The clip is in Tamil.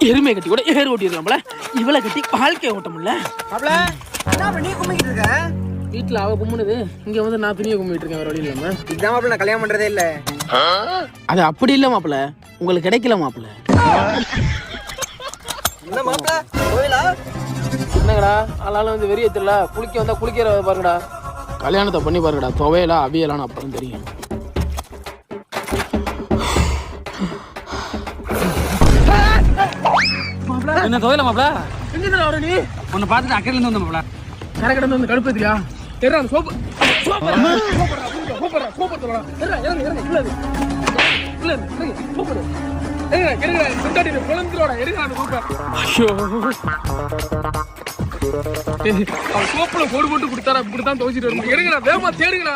எருமை கட்டி கூட ஏர் ஓட்டிருக்கலாம்ல, இவளை கட்டி வாழ்க்கை ஓட்ட முடியல. நீ கும்பிட்டு இருக்க வீட்டுல அவ கும்பிடுது, இங்க வந்து நான் துணியை கும்பிட்டு இருக்கேன். வேற வழி இல்லாம இதுதான் மாப்பிள்ள நான் கல்யாணம் பண்றதே இல்ல. அது அப்படி இல்ல மாப்பிள்ள, உங்களுக்கு கிடைக்கல மாப்பிள்ள. என்ன மாப்பிள்ள கோயிலா என்னங்கடா ஆளாலும் வந்து வெறிய தெரியல, குளிக்க வந்தா குளிக்கிற பாருங்கடா. கல்யாணத்தை பண்ணி பாருங்கடா, துவையலா அவியலான்னு அப்புறம் தெரியும். என்ன துவையல மாப்பிள்ள? எங்க வர நீ? உன்னை பார்த்துட்டு அக்கறையில இருந்து வந்த மாப்பிள்ள. கரை கடந்து வந்து கடுப்பேத்தியா? தெரியல சோப்பு போடு போட்டு கொடுத்தாரா, இப்படித்தான் துவைச்சிட்டு வரணும். எடுங்கடா வேகமா தேடுங்கடா.